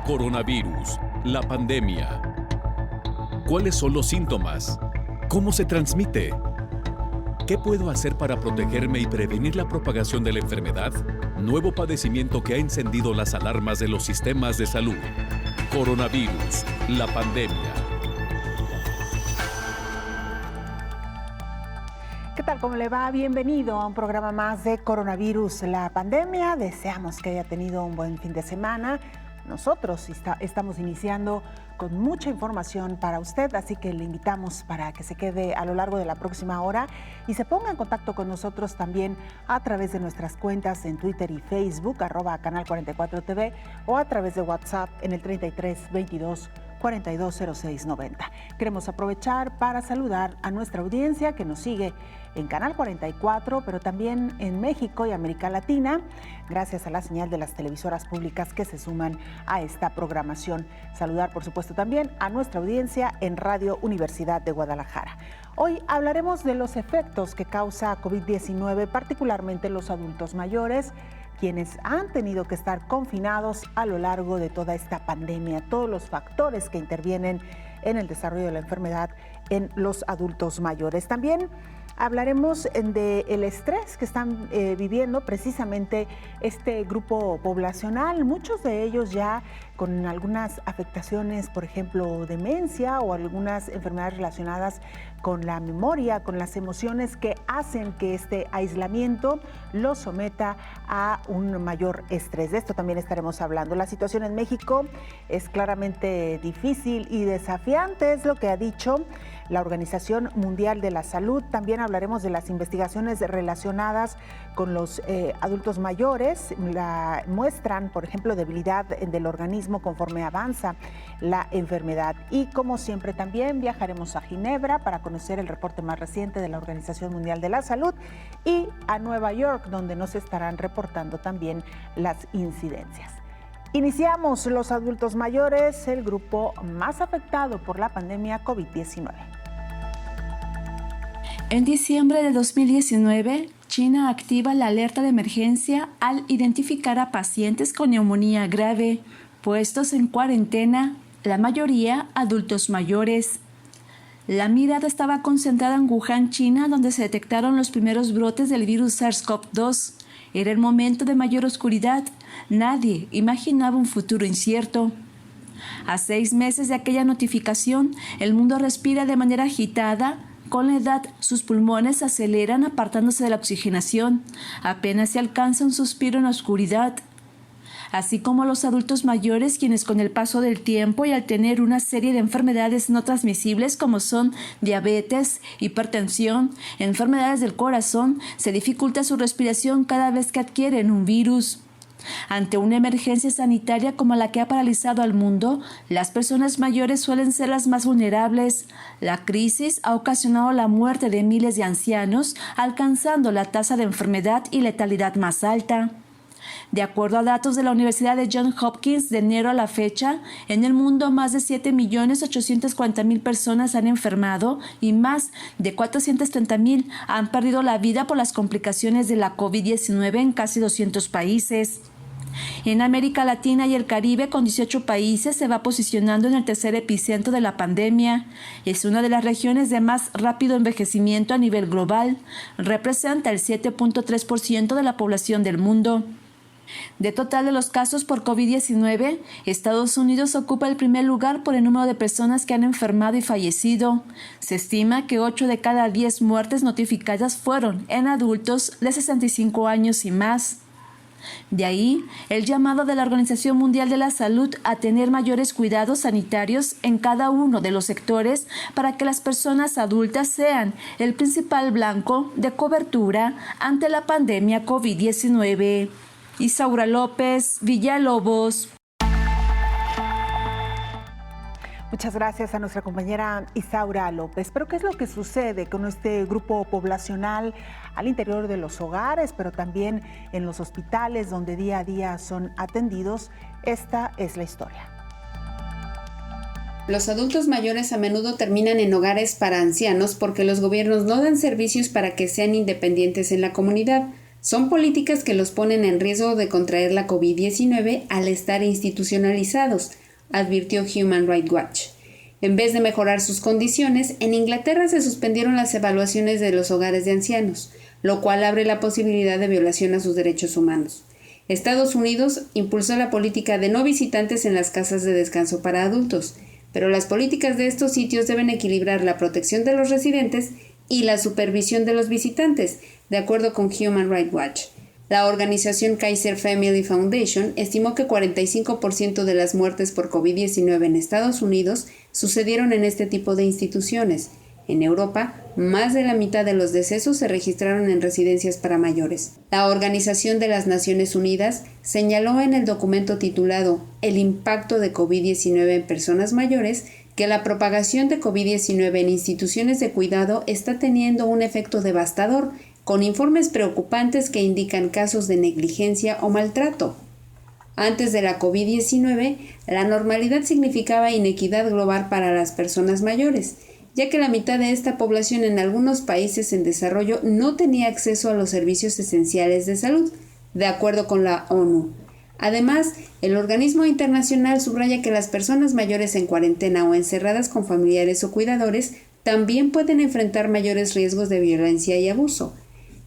Coronavirus, la pandemia. ¿Cuáles son los síntomas? ¿Cómo se transmite? ¿Qué puedo hacer para protegerme y prevenir la propagación de la enfermedad? Nuevo padecimiento que ha encendido las alarmas de los sistemas de salud. Coronavirus, la pandemia. ¿Qué tal? ¿Cómo le va? Bienvenido a un programa más de Coronavirus, la pandemia. Deseamos que haya tenido un buen fin de semana. Nosotros estamos iniciando con mucha información para usted, así que le invitamos para que se quede a lo largo de la próxima hora y se ponga en contacto con nosotros también a través de nuestras cuentas en Twitter y Facebook, @Canal 44 TV, o a través de WhatsApp en el 33 22 4206 90. Queremos aprovechar para saludar a nuestra audiencia que nos sigue en Canal 44, pero también en México y América Latina, gracias a la señal de las televisoras públicas que se suman a esta programación. Saludar, por supuesto, también a nuestra audiencia en Radio Universidad de Guadalajara. Hoy hablaremos de los efectos que causa COVID-19, particularmente en los adultos mayores, quienes han tenido que estar confinados a lo largo de toda esta pandemia, todos los factores que intervienen en el desarrollo de la enfermedad en los adultos mayores. También hablaremos del estrés que están viviendo precisamente este grupo poblacional, muchos de ellos ya con algunas afectaciones, por ejemplo, demencia o algunas enfermedades relacionadas con la memoria, con las emociones que hacen que este aislamiento los someta a un mayor estrés. De esto también estaremos hablando. La situación en México es claramente difícil y desafiante, es lo que ha dicho la Organización Mundial de la Salud. También hablaremos de las investigaciones relacionadas con los adultos mayores. Muestran, por ejemplo, debilidad del organismo conforme avanza la enfermedad. Y como siempre también viajaremos a Ginebra para conocer el reporte más reciente de la Organización Mundial de la Salud y a Nueva York, donde nos estarán reportando también las incidencias. Iniciamos los adultos mayores, el grupo más afectado por la pandemia COVID-19. En diciembre de 2019, China activa la alerta de emergencia al identificar a pacientes con neumonía grave, puestos en cuarentena, la mayoría adultos mayores. La mirada estaba concentrada en Wuhan, China, donde se detectaron los primeros brotes del virus SARS-CoV-2. Era el momento de mayor oscuridad. Nadie imaginaba un futuro incierto. A 6 meses de aquella notificación, el mundo respira de manera agitada. Con la edad, sus pulmones se aceleran apartándose de la oxigenación. Apenas se alcanza un suspiro en la oscuridad. Así como los adultos mayores, quienes con el paso del tiempo y al tener una serie de enfermedades no transmisibles como son diabetes, hipertensión, enfermedades del corazón, se dificulta su respiración cada vez que adquieren un virus. Ante una emergencia sanitaria como la que ha paralizado al mundo, las personas mayores suelen ser las más vulnerables. La crisis ha ocasionado la muerte de miles de ancianos, alcanzando la tasa de enfermedad y letalidad más alta. De acuerdo a datos de la Universidad de Johns Hopkins, de enero a la fecha, en el mundo más de 7.840.000 personas han enfermado y más de 430.000 han perdido la vida por las complicaciones de la COVID-19 en casi 200 países. En América Latina y el Caribe, con 18 países, se va posicionando en el tercer epicentro de la pandemia. Es una de las regiones de más rápido envejecimiento a nivel global. Representa el 7.3% de la población del mundo. De total de los casos por COVID-19, Estados Unidos ocupa el primer lugar por el número de personas que han enfermado y fallecido. Se estima que 8 de cada 10 muertes notificadas fueron en adultos de 65 años y más. De ahí, el llamado de la Organización Mundial de la Salud a tener mayores cuidados sanitarios en cada uno de los sectores para que las personas adultas sean el principal blanco de cobertura ante la pandemia COVID-19. Isaura López, Villalobos. Muchas gracias a nuestra compañera Isaura López. Pero ¿qué es lo que sucede con este grupo poblacional al interior de los hogares, pero también en los hospitales donde día a día son atendidos? Esta es la historia. Los adultos mayores a menudo terminan en hogares para ancianos porque los gobiernos no dan servicios para que sean independientes en la comunidad. Son políticas que los ponen en riesgo de contraer la COVID-19 al estar institucionalizados, advirtió Human Rights Watch. En vez de mejorar sus condiciones, en Inglaterra se suspendieron las evaluaciones de los hogares de ancianos, lo cual abre la posibilidad de violación a sus derechos humanos. Estados Unidos impulsó la política de no visitantes en las casas de descanso para adultos, pero las políticas de estos sitios deben equilibrar la protección de los residentes y la supervisión de los visitantes, de acuerdo con Human Rights Watch. La organización Kaiser Family Foundation estimó que 45% de las muertes por COVID-19 en Estados Unidos sucedieron en este tipo de instituciones. En Europa, más de la mitad de los decesos se registraron en residencias para mayores. La Organización de las Naciones Unidas señaló en el documento titulado El impacto de COVID-19 en personas mayores que la propagación de COVID-19 en instituciones de cuidado está teniendo un efecto devastador, con informes preocupantes que indican casos de negligencia o maltrato. Antes de la COVID-19, la normalidad significaba inequidad global para las personas mayores, ya que la mitad de esta población en algunos países en desarrollo no tenía acceso a los servicios esenciales de salud, de acuerdo con la ONU. Además, el organismo internacional subraya que las personas mayores en cuarentena o encerradas con familiares o cuidadores también pueden enfrentar mayores riesgos de violencia y abuso.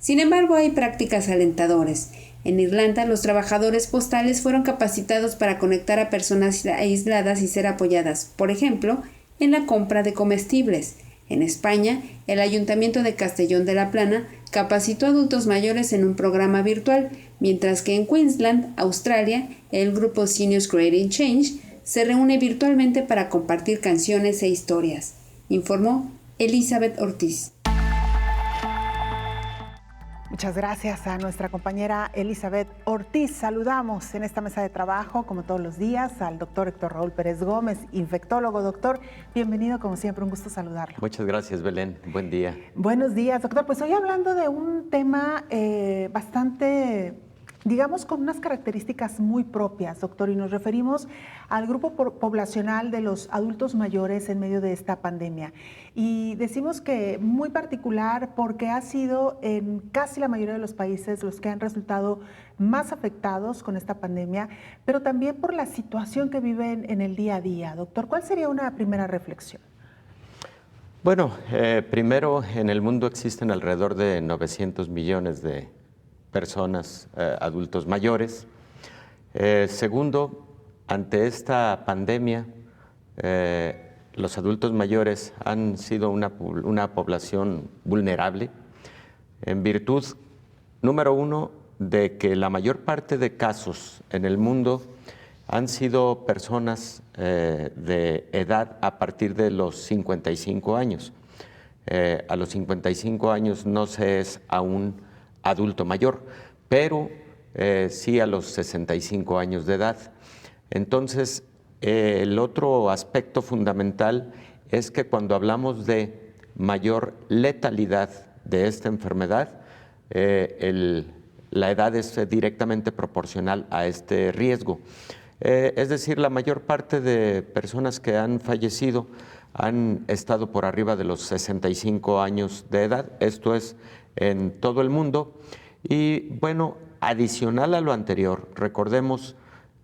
Sin embargo, hay prácticas alentadoras. En Irlanda, los trabajadores postales fueron capacitados para conectar a personas aisladas y ser apoyadas, por ejemplo, en la compra de comestibles. En España, el Ayuntamiento de Castellón de la Plana capacitó a adultos mayores en un programa virtual, mientras que en Queensland, Australia, el grupo Seniors Creating Change se reúne virtualmente para compartir canciones e historias, informó Elizabeth Ortiz. Muchas gracias a nuestra compañera Elizabeth Ortiz. Saludamos en esta mesa de trabajo, como todos los días, al doctor Héctor Raúl Pérez Gómez, infectólogo. Doctor, bienvenido, como siempre, un gusto saludarlo. Muchas gracias, Belén. Buen día. Buenos días, doctor. Pues hoy hablando de un tema bastante, digamos, con unas características muy propias, doctor, y nos referimos al grupo poblacional de los adultos mayores en medio de esta pandemia. Y decimos que muy particular porque ha sido en casi la mayoría de los países los que han resultado más afectados con esta pandemia, pero también por la situación que viven en el día a día. Doctor, ¿cuál sería una primera reflexión? Bueno, primero, en el mundo existen alrededor de 900 millones de personas, adultos mayores. Segundo, ante esta pandemia, los adultos mayores han sido una población vulnerable en virtud, número uno, de que la mayor parte de casos en el mundo han sido personas de edad a partir de los 55 años. A los 55 años no se es aún adulto mayor, pero sí a los 65 años de edad. Entonces, el otro aspecto fundamental es que cuando hablamos de mayor letalidad de esta enfermedad, la edad es directamente proporcional a este riesgo. Es decir, la mayor parte de personas que han fallecido han estado por arriba de los 65 años de edad, esto es en todo el mundo. Y bueno, adicional a lo anterior, recordemos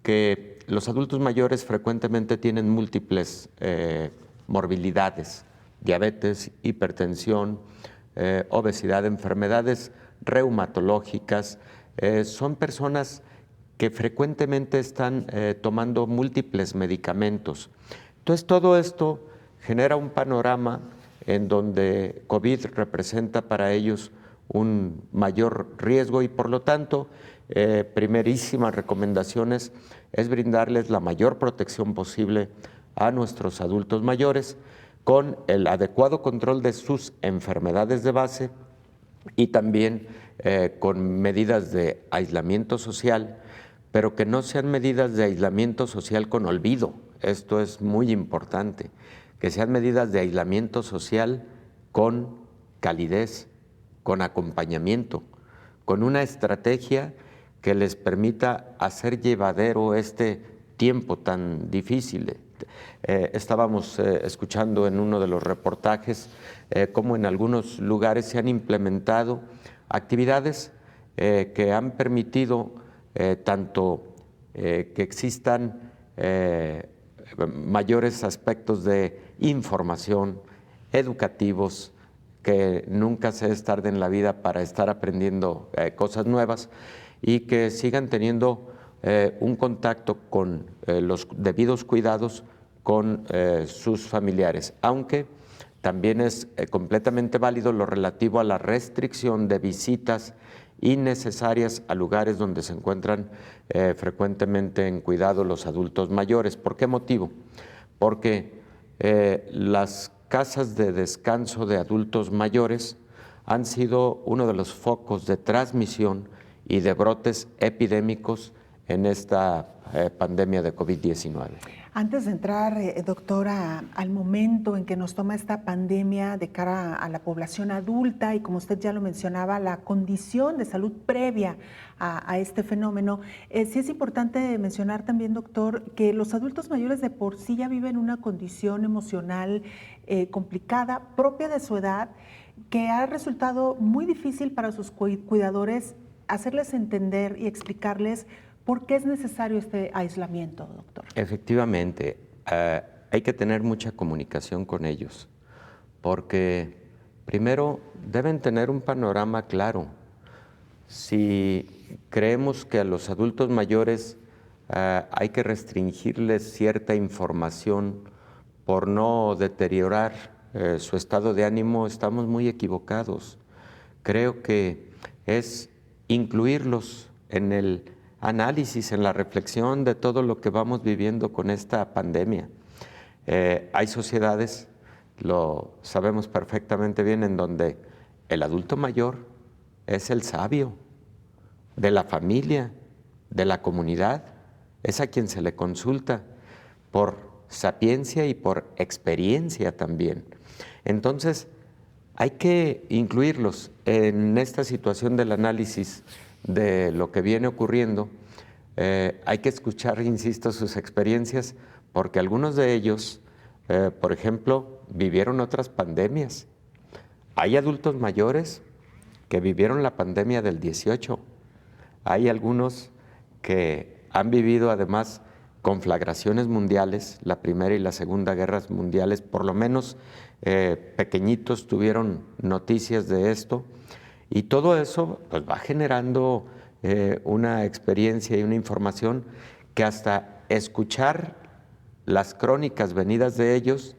que los adultos mayores frecuentemente tienen múltiples morbilidades, diabetes, hipertensión, obesidad, enfermedades reumatológicas. Son personas que frecuentemente están tomando múltiples medicamentos. Entonces, todo esto genera un panorama en donde COVID representa para ellos un mayor riesgo y, por lo tanto, primerísimas recomendaciones es brindarles la mayor protección posible a nuestros adultos mayores con el adecuado control de sus enfermedades de base y también con medidas de aislamiento social, pero que no sean medidas de aislamiento social con olvido. Esto es muy importante, que sean medidas de aislamiento social con calidez, con acompañamiento, con una estrategia que les permita hacer llevadero este tiempo tan difícil. Estábamos escuchando en uno de los reportajes cómo en algunos lugares se han implementado actividades que han permitido tanto que existan mayores aspectos de información, educativos, que nunca se es tarde en la vida para estar aprendiendo cosas nuevas y que sigan teniendo un contacto con los debidos cuidados con sus familiares, aunque también es completamente válido lo relativo a la restricción de visitas innecesarias a lugares donde se encuentran frecuentemente en cuidado los adultos mayores. ¿Por qué motivo? Porque las casas de descanso de adultos mayores han sido uno de los focos de transmisión y de brotes epidémicos en esta pandemia de COVID-19. Antes de entrar, doctora, al momento en que nos toma esta pandemia de cara a la población adulta y como usted ya lo mencionaba, la condición de salud previa a este fenómeno, sí es importante mencionar también, doctor, que los adultos mayores de por sí ya viven una condición emocional complicada, propia de su edad, que ha resultado muy difícil para sus cuidadores hacerles entender y explicarles ¿por qué es necesario este aislamiento, doctor? Efectivamente, hay que tener mucha comunicación con ellos, porque primero deben tener un panorama claro. Si creemos que a los adultos mayores hay que restringirles cierta información por no deteriorar su estado de ánimo, estamos muy equivocados. Creo que es incluirlos en el análisis, en la reflexión de todo lo que vamos viviendo con esta pandemia. Hay sociedades, lo sabemos perfectamente bien, en donde el adulto mayor es el sabio de la familia, de la comunidad, es a quien se le consulta por sapiencia y por experiencia también. Entonces, hay que incluirlos en esta situación del análisis de lo que viene ocurriendo. Hay que escuchar, insisto, sus experiencias, porque algunos de ellos, por ejemplo, vivieron otras pandemias. Hay adultos mayores que vivieron la pandemia del 18. Hay algunos que han vivido además conflagraciones mundiales, la Primera y la Segunda Guerras Mundiales, por lo menos pequeñitos tuvieron noticias de esto. Y todo eso pues, va generando una experiencia y una información que hasta escuchar las crónicas venidas de ellos,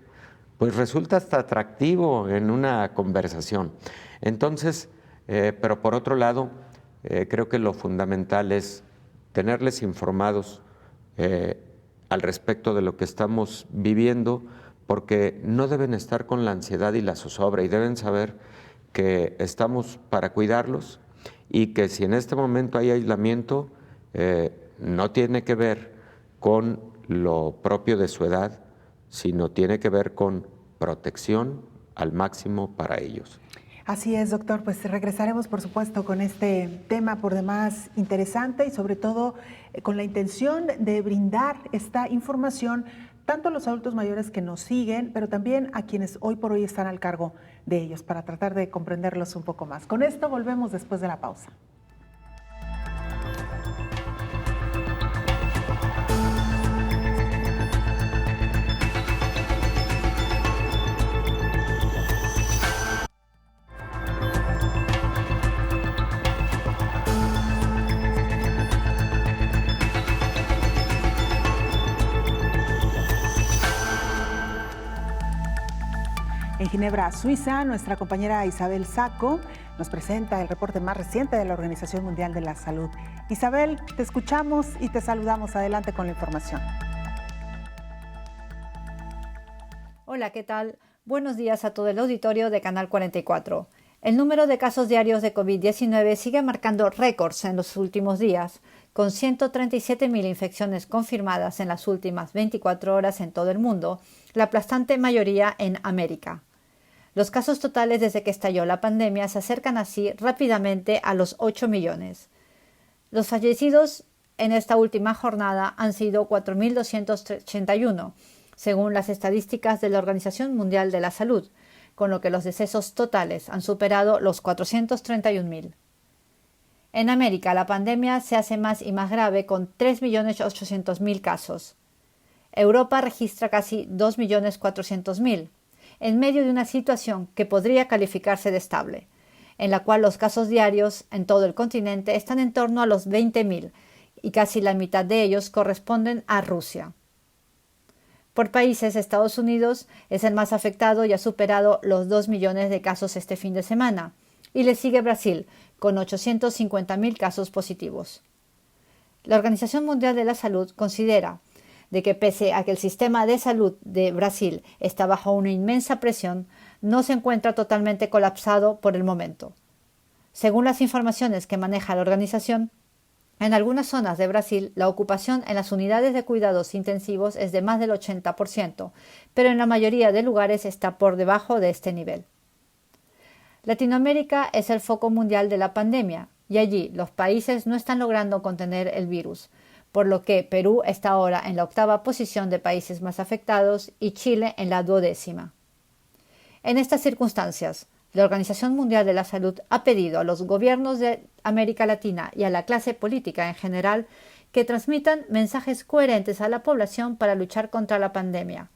pues resulta hasta atractivo en una conversación. Entonces, pero por otro lado, creo que lo fundamental es tenerles informados al respecto de lo que estamos viviendo, porque no deben estar con la ansiedad y la zozobra y deben saber que estamos para cuidarlos y que si en este momento hay aislamiento, no tiene que ver con lo propio de su edad, sino tiene que ver con protección al máximo para ellos. Así es, doctor, pues regresaremos por supuesto con este tema por demás interesante y sobre todo con la intención de brindar esta información tanto a los adultos mayores que nos siguen, pero también a quienes hoy por hoy están al cargo de ellos, para tratar de comprenderlos un poco más. Con esto volvemos después de la pausa. En Ginebra, Suiza, nuestra compañera Isabel Saco nos presenta el reporte más reciente de la Organización Mundial de la Salud. Isabel, te escuchamos y te saludamos. Adelante con la información. Hola, ¿qué tal? Buenos días a todo el auditorio de Canal 44. El número de casos diarios de COVID-19 sigue marcando récords en los últimos días, con 137.000 infecciones confirmadas en las últimas 24 horas en todo el mundo, la aplastante mayoría en América. Los casos totales desde que estalló la pandemia se acercan así rápidamente a los 8 millones. Los fallecidos en esta última jornada han sido 4.281, según las estadísticas de la Organización Mundial de la Salud, con lo que los decesos totales han superado los 431.000. En América, la pandemia se hace más y más grave con 3.800.000 casos. Europa registra casi 2.400.000, en medio de una situación que podría calificarse de estable, en la cual los casos diarios en todo el continente están en torno a los 20.000 y casi la mitad de ellos corresponden a Rusia. Por países, Estados Unidos es el más afectado y ha superado los 2 millones de casos este fin de semana, y le sigue Brasil, con 850.000 casos positivos. La Organización Mundial de la Salud considera de que pese a que el sistema de salud de Brasil está bajo una inmensa presión, no se encuentra totalmente colapsado por el momento. Según las informaciones que maneja la organización, en algunas zonas de Brasil la ocupación en las unidades de cuidados intensivos es de más del 80%, pero en la mayoría de lugares está por debajo de este nivel. Latinoamérica es el foco mundial de la pandemia y allí los países no están logrando contener el virus, por lo que Perú está ahora en la 8ª posición de países más afectados y Chile en la 12ª. En estas circunstancias, la Organización Mundial de la Salud ha pedido a los gobiernos de América Latina y a la clase política en general que transmitan mensajes coherentes a la población para luchar contra la pandemia.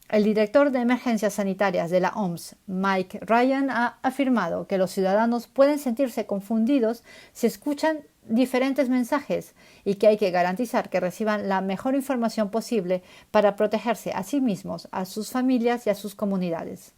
El director de Emergencias Sanitarias de la OMS, Mike Ryan, ha afirmado que los ciudadanos pueden sentirse confundidos si escuchan diferentes mensajes y que hay que garantizar que reciban la mejor información posible para protegerse a sí mismos, a sus familias y a sus comunidades.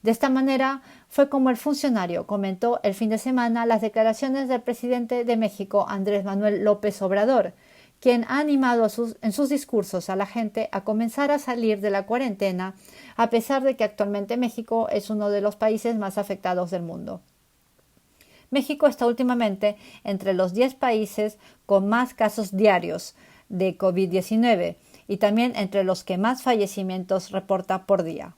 De esta manera fue como el funcionario comentó el fin de semana las declaraciones del presidente de México, Andrés Manuel López Obrador, quien ha animado en sus discursos a la gente a comenzar a salir de la cuarentena, a pesar de que actualmente México es uno de los países más afectados del mundo. México está últimamente entre los 10 países con más casos diarios de COVID-19 y también entre los que más fallecimientos reporta por día.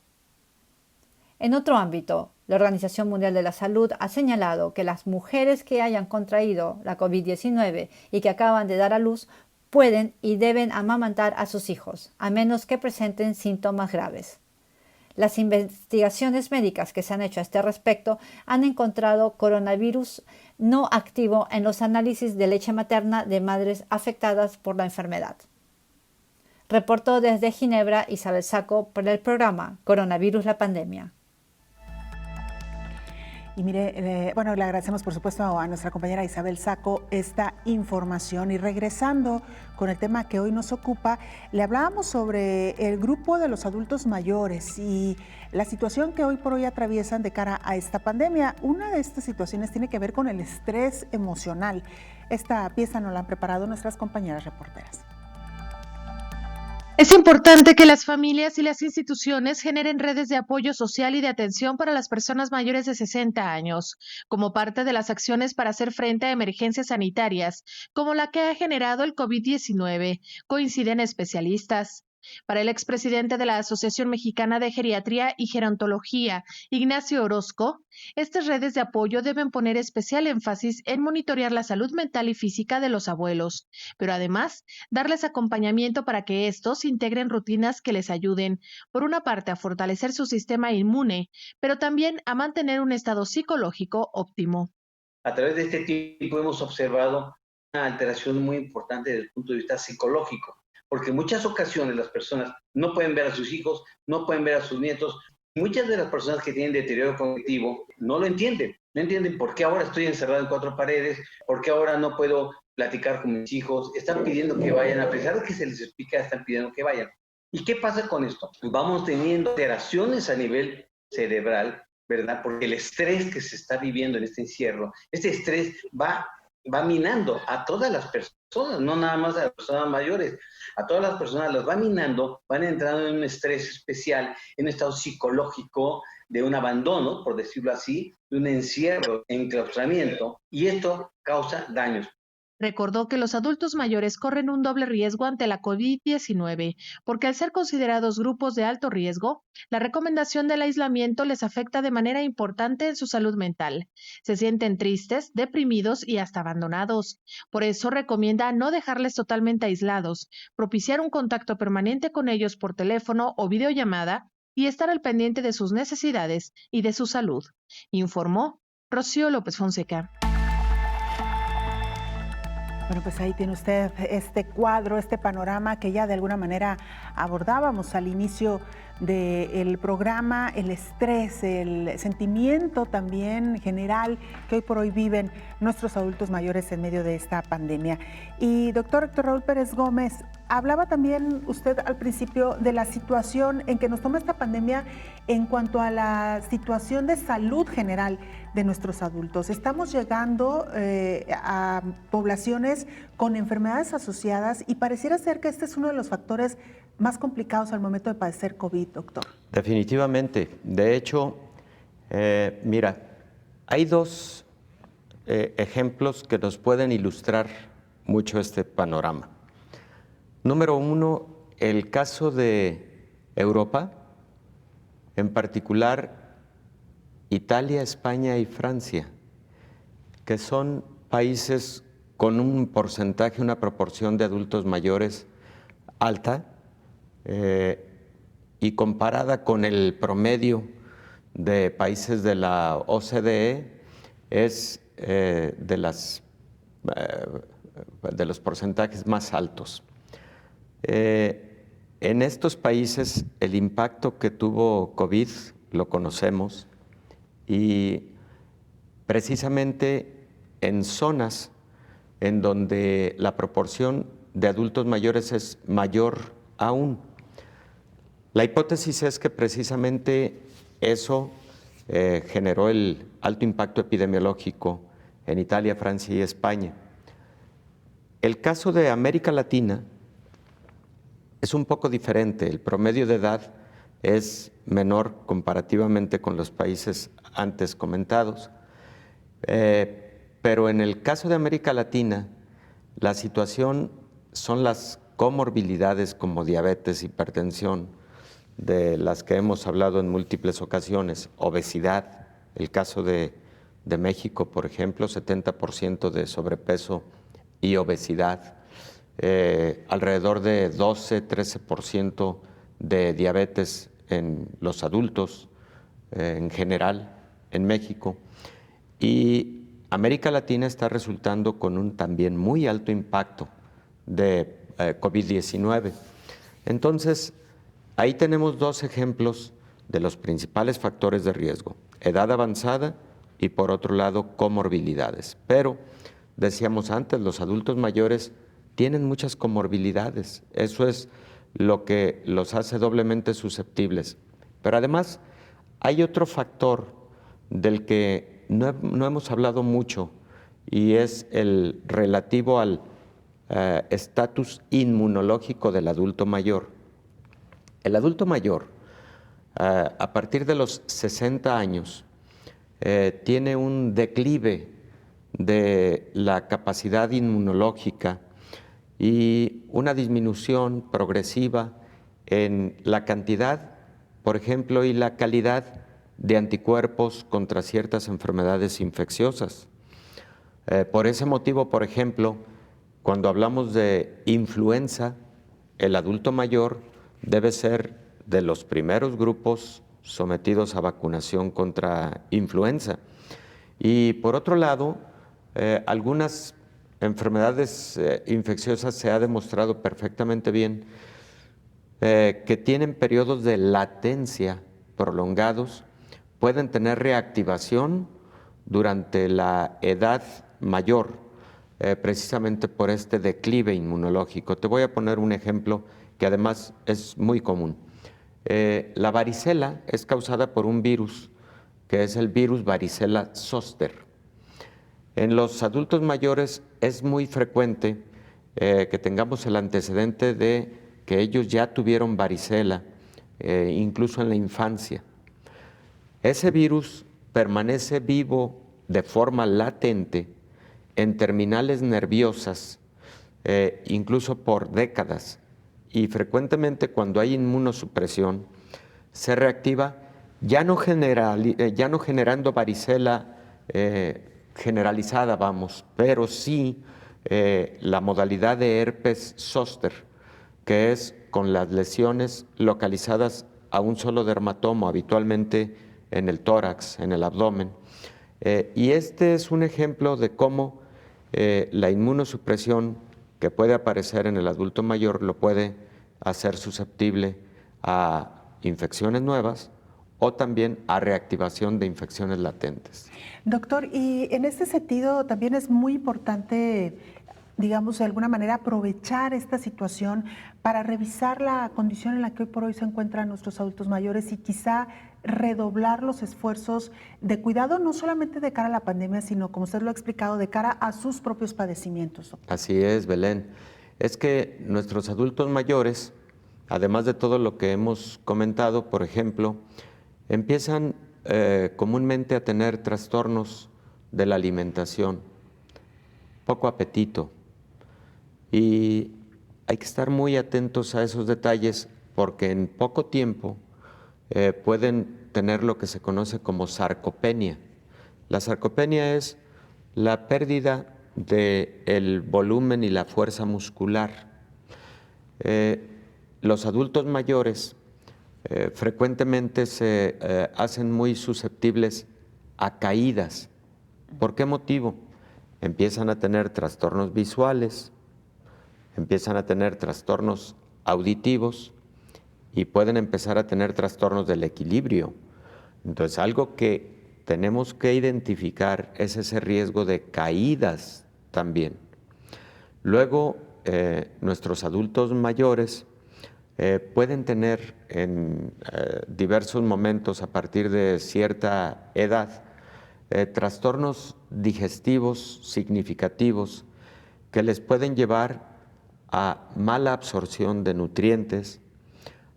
En otro ámbito, la Organización Mundial de la Salud ha señalado que las mujeres que hayan contraído la COVID-19 y que acaban de dar a luz pueden y deben amamantar a sus hijos, a menos que presenten síntomas graves. Las investigaciones médicas que se han hecho a este respecto han encontrado coronavirus no activo en los análisis de leche materna de madres afectadas por la enfermedad. Reportó desde Ginebra Isabel Saco para el programa Coronavirus la Pandemia. Y mire, le agradecemos por supuesto a nuestra compañera Isabel Saco esta información. Y regresando con el tema que hoy nos ocupa, le hablábamos sobre el grupo de los adultos mayores y la situación que hoy por hoy atraviesan de cara a esta pandemia. Una de estas situaciones tiene que ver con el estrés emocional. Esta pieza nos la han preparado nuestras compañeras reporteras. Es importante que las familias y las instituciones generen redes de apoyo social y de atención para las personas mayores de 60 años, como parte de las acciones para hacer frente a emergencias sanitarias, como la que ha generado el COVID-19, coinciden especialistas. Para el expresidente de la Asociación Mexicana de Geriatría y Gerontología, Ignacio Orozco, estas redes de apoyo deben poner especial énfasis en monitorear la salud mental y física de los abuelos, pero además darles acompañamiento para que estos integren rutinas que les ayuden, por una parte, a fortalecer su sistema inmune, pero también a mantener un estado psicológico óptimo. A través de este tiempo hemos observado una alteración muy importante desde el punto de vista psicológico, porque en muchas ocasiones las personas no pueden ver a sus hijos, no pueden ver a sus nietos. Muchas de las personas que tienen deterioro cognitivo no lo entienden. No entienden por qué ahora estoy encerrado en 4 paredes, por qué ahora no puedo platicar con mis hijos. Están pidiendo que vayan, a pesar de que se les explica, están pidiendo que vayan. ¿Y qué pasa con esto? Vamos teniendo alteraciones a nivel cerebral, ¿verdad? Porque el estrés que se está viviendo en este encierro, este estrés va minando a todas las personas, no nada más a las personas mayores, a todas las personas las va minando, van entrando en un estrés especial, en un estado psicológico de un abandono, por decirlo así, de un encierro, enclaustramiento, y esto causa daños. Recordó que los adultos mayores corren un doble riesgo ante la COVID-19, porque al ser considerados grupos de alto riesgo, la recomendación del aislamiento les afecta de manera importante en su salud mental. Se sienten tristes, deprimidos y hasta abandonados. Por eso recomienda no dejarles totalmente aislados, propiciar un contacto permanente con ellos por teléfono o videollamada y estar al pendiente de sus necesidades y de su salud, informó Rocío López Fonseca. Bueno, pues ahí tiene usted este cuadro, este panorama que ya de alguna manera abordábamos al inicio del programa, el estrés, el sentimiento también general que hoy por hoy viven nuestros adultos mayores en medio de esta pandemia. Y doctor Héctor Raúl Pérez Gómez, hablaba también usted al principio de la situación en que nos toma esta pandemia en cuanto a la situación de salud general de nuestros adultos. Estamos llegando a poblaciones con enfermedades asociadas y pareciera ser que este es uno de los factores más complicados al momento de padecer COVID, doctor. Definitivamente. De hecho, mira, hay dos ejemplos que nos pueden ilustrar mucho este panorama. Número uno, el caso de Europa, en particular Italia, España y Francia, que son países con un porcentaje, una proporción de adultos mayores alta, y comparada con el promedio de países de la OCDE, es de los porcentajes más altos. En estos países el impacto que tuvo COVID lo conocemos, y precisamente en zonas en donde la proporción de adultos mayores es mayor aún. La hipótesis es que precisamente eso generó el alto impacto epidemiológico en Italia, Francia y España. El caso de América Latina es un poco diferente. El promedio de edad es menor comparativamente con los países antes comentados, pero en el caso de América Latina, la situación son las comorbilidades como diabetes, hipertensión, de las que hemos hablado en múltiples ocasiones, obesidad, el caso de México, por ejemplo, 70% de sobrepeso y obesidad, alrededor de 12-13% de diabetes en los adultos en general en México, y América Latina está resultando con un también muy alto impacto de COVID-19. Entonces, ahí tenemos dos ejemplos de los principales factores de riesgo: edad avanzada y, por otro lado, comorbilidades. Pero, decíamos antes, los adultos mayores tienen muchas comorbilidades. Eso es lo que los hace doblemente susceptibles. Pero además hay otro factor del que no hemos hablado mucho, y es el relativo al estatus inmunológico del adulto mayor. El adulto mayor, a partir de los 60 años, tiene un declive de la capacidad inmunológica y una disminución progresiva en la cantidad, por ejemplo, y la calidad de anticuerpos contra ciertas enfermedades infecciosas. Por ese motivo, por ejemplo, cuando hablamos de influenza, el adulto mayor debe ser de los primeros grupos sometidos a vacunación contra influenza. Y por otro lado, algunas enfermedades infecciosas se ha demostrado perfectamente bien que tienen periodos de latencia prolongados, pueden tener reactivación durante la edad mayor, precisamente por este declive inmunológico. Te voy a poner un ejemplo que además es muy común. La varicela es causada por un virus, que es el virus varicela zoster. En los adultos mayores es muy frecuente que tengamos el antecedente de que ellos ya tuvieron varicela, incluso en la infancia. Ese virus permanece vivo de forma latente en terminales nerviosas, incluso por décadas, y frecuentemente cuando hay inmunosupresión se reactiva, ya no generando varicela generalizada, pero sí la modalidad de herpes zóster, que es con las lesiones localizadas a un solo dermatomo, habitualmente en el tórax, en el abdomen. Y este es un ejemplo de cómo la inmunosupresión que puede aparecer en el adulto mayor lo puede hacer susceptible a infecciones nuevas o también a reactivación de infecciones latentes. Doctor, y en este sentido también es muy importante, digamos, de alguna manera aprovechar esta situación para revisar la condición en la que hoy por hoy se encuentran nuestros adultos mayores y quizá redoblar los esfuerzos de cuidado, no solamente de cara a la pandemia, sino, como usted lo ha explicado, de cara a sus propios padecimientos. Así es, Belén. Es que nuestros adultos mayores, además de todo lo que hemos comentado, por ejemplo, empiezan comúnmente a tener trastornos de la alimentación, poco apetito, y hay que estar muy atentos a esos detalles porque en poco tiempo pueden tener lo que se conoce como sarcopenia. La sarcopenia es la pérdida del volumen y la fuerza muscular. Los adultos mayores frecuentemente se hacen muy susceptibles a caídas. ¿Por qué motivo? Empiezan a tener trastornos visuales, empiezan a tener trastornos auditivos y pueden empezar a tener trastornos del equilibrio. Entonces, algo que tenemos que identificar es ese riesgo de caídas también. Luego, nuestros adultos mayores pueden tener en diversos momentos a partir de cierta edad trastornos digestivos significativos que les pueden llevar a mala absorción de nutrientes,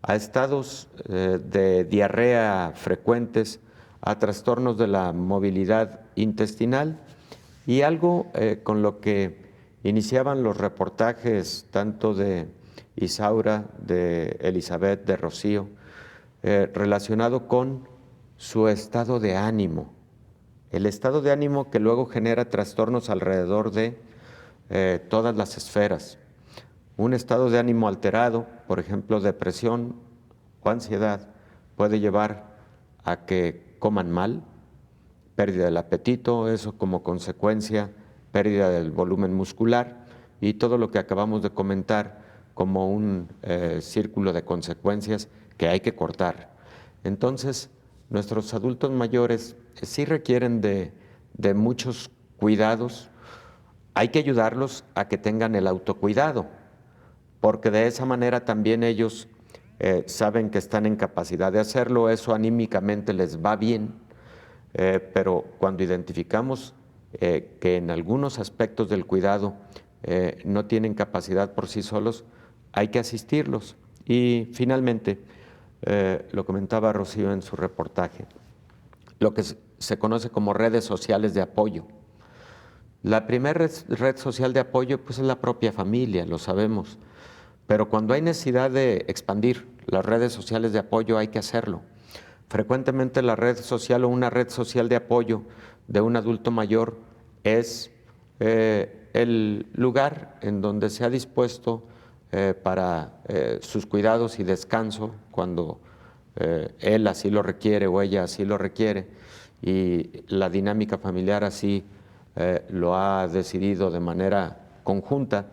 a estados de diarrea frecuentes, a trastornos de la movilidad intestinal y algo con lo que iniciaban los reportajes tanto de Isaura, de Elizabeth, de Rocío, relacionado con su estado de ánimo. El estado de ánimo que luego genera trastornos alrededor de todas las esferas. Un estado de ánimo alterado, por ejemplo, depresión o ansiedad, puede llevar a que coman mal, pérdida del apetito, eso como consecuencia, pérdida del volumen muscular y todo lo que acabamos de comentar como un círculo de consecuencias que hay que cortar. Entonces, nuestros adultos mayores sí requieren de muchos cuidados. Hay que ayudarlos a que tengan el autocuidado, porque de esa manera también ellos saben que están en capacidad de hacerlo, eso anímicamente les va bien, pero cuando identificamos que en algunos aspectos del cuidado no tienen capacidad por sí solos, hay que asistirlos. Y finalmente, lo comentaba Rocío en su reportaje, lo que se conoce como redes sociales de apoyo. La primera red social de apoyo pues es la propia familia, lo sabemos, pero cuando hay necesidad de expandir las redes sociales de apoyo hay que hacerlo. Frecuentemente la red social o una red social de apoyo de un adulto mayor es el lugar en donde se ha dispuesto para sus cuidados y descanso cuando él así lo requiere o ella así lo requiere y la dinámica familiar así lo ha decidido de manera conjunta,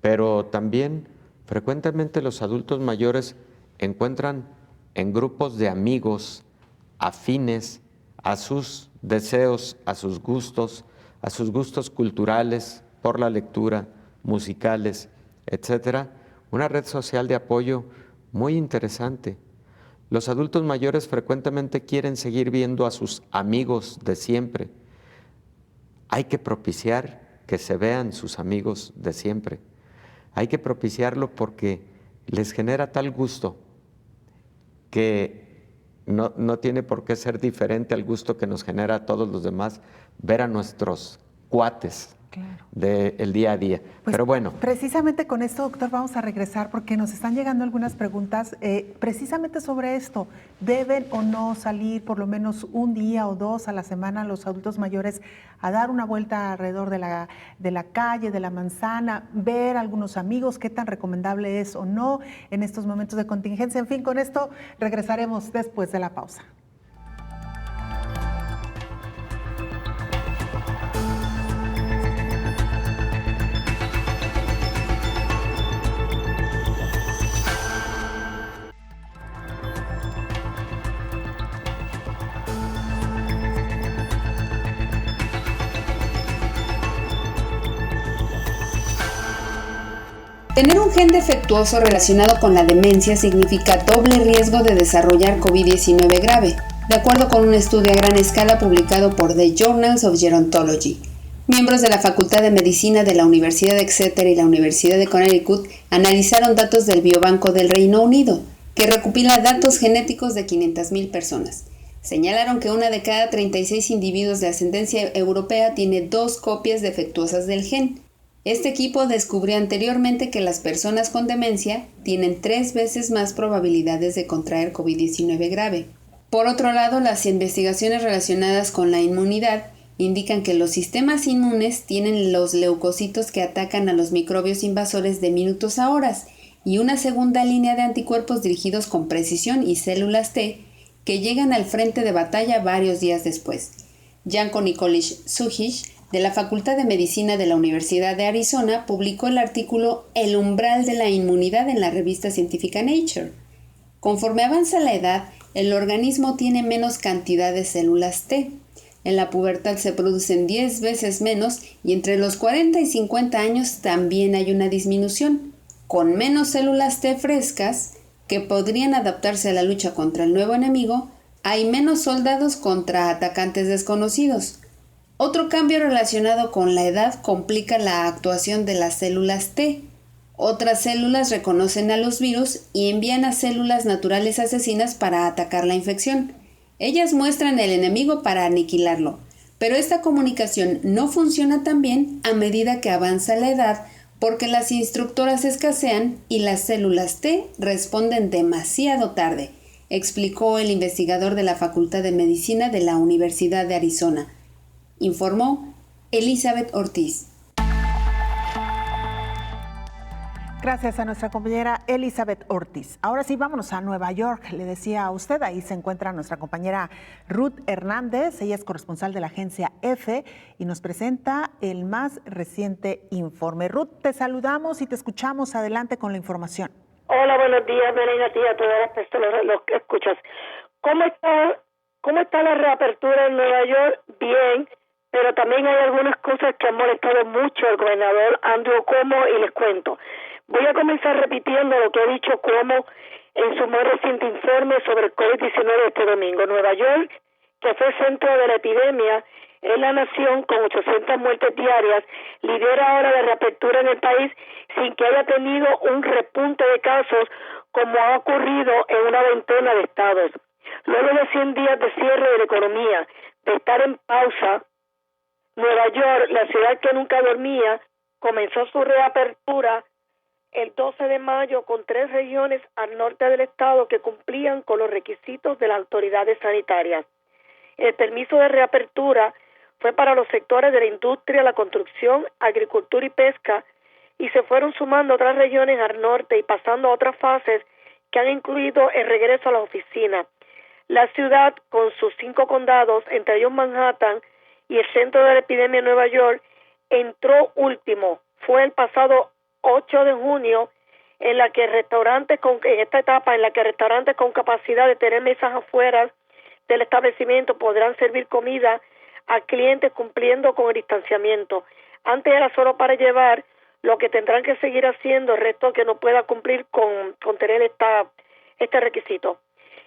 pero también frecuentemente los adultos mayores encuentran en grupos de amigos afines a sus deseos, a sus gustos culturales, por la lectura, musicales, etcétera, una red social de apoyo muy interesante. Los adultos mayores frecuentemente quieren seguir viendo a sus amigos de siempre. Hay que propiciar que se vean sus amigos de siempre. Hay que propiciarlo porque les genera tal gusto que no tiene por qué ser diferente al gusto que nos genera a todos los demás ver a nuestros cuates. Claro. Del día a día. Pues, pero bueno. Precisamente con esto, doctor, vamos a regresar porque nos están llegando algunas preguntas precisamente sobre esto. ¿Deben o no salir por lo menos un día o dos a la semana los adultos mayores a dar una vuelta alrededor de la calle, de la manzana, ver a algunos amigos? ¿Qué tan recomendable es o no en estos momentos de contingencia? En fin, con esto regresaremos después de la pausa. Tener un gen defectuoso relacionado con la demencia significa doble riesgo de desarrollar COVID-19 grave, de acuerdo con un estudio a gran escala publicado por The Journals of Gerontology. Miembros de la Facultad de Medicina de la Universidad de Exeter y la Universidad de Connecticut analizaron datos del Biobanco del Reino Unido, que recopila datos genéticos de 500,000 personas. Señalaron que 1 de cada 36 individuos de ascendencia europea tiene 2 copias defectuosas del gen. Este equipo descubrió anteriormente que las personas con demencia tienen 3 veces más probabilidades de contraer COVID-19 grave. Por otro lado, las investigaciones relacionadas con la inmunidad indican que los sistemas inmunes tienen los leucocitos que atacan a los microbios invasores de minutos a horas y una segunda línea de anticuerpos dirigidos con precisión y células T que llegan al frente de batalla varios días después. Janko Nikolic Sujic, de la Facultad de Medicina de la Universidad de Arizona, publicó el artículo El umbral de la inmunidad en la revista científica Nature. Conforme avanza la edad, el organismo tiene menos cantidad de células T. En la pubertad se producen 10 veces menos y entre los 40 y 50 años también hay una disminución. Con menos células T frescas, que podrían adaptarse a la lucha contra el nuevo enemigo, hay menos soldados contra atacantes desconocidos. Otro cambio relacionado con la edad complica la actuación de las células T. Otras células reconocen a los virus y envían a células naturales asesinas para atacar la infección. Ellas muestran el enemigo para aniquilarlo, pero esta comunicación no funciona tan bien a medida que avanza la edad porque las instructoras escasean y las células T responden demasiado tarde, explicó el investigador de la Facultad de Medicina de la Universidad de Arizona. Informó Elizabeth Ortiz. Gracias a nuestra compañera Elizabeth Ortiz. Ahora sí, vámonos a Nueva York. Le decía a usted, ahí se encuentra nuestra compañera Ruth Hernández. Ella es corresponsal de la agencia EFE y nos presenta el más reciente informe. Ruth, te saludamos y te escuchamos. Adelante con la información. Hola, buenos días, Belén, a ti y a todas las personas los que escuchas. ¿Cómo está la reapertura en Nueva York? Bien, pero también hay algunas cosas que han molestado mucho al gobernador Andrew Cuomo y les cuento. Voy a comenzar repitiendo lo que ha dicho Cuomo en su más reciente informe sobre el COVID-19 este domingo. Nueva York, que fue centro de la epidemia, es la nación con 800 muertes diarias, lidera ahora la reapertura en el país sin que haya tenido un repunte de casos como ha ocurrido en una veintena de estados. Luego de 100 días de cierre de la economía, de estar en pausa, Nueva York, la ciudad que nunca dormía, comenzó su reapertura el 12 de mayo con 3 regiones al norte del estado que cumplían con los requisitos de las autoridades sanitarias. El permiso de reapertura fue para los sectores de la industria, la construcción, agricultura y pesca, y se fueron sumando otras regiones al norte y pasando a otras fases que han incluido el regreso a las oficinas. La ciudad, con sus 5 condados, entre ellos Manhattan y el centro de la epidemia en Nueva York, entró último. Fue el pasado 8 de junio en esta etapa en la que restaurantes con capacidad de tener mesas afuera del establecimiento podrán servir comida a clientes cumpliendo con el distanciamiento. Antes era solo para llevar, lo que tendrán que seguir haciendo el resto que no pueda cumplir con tener este requisito.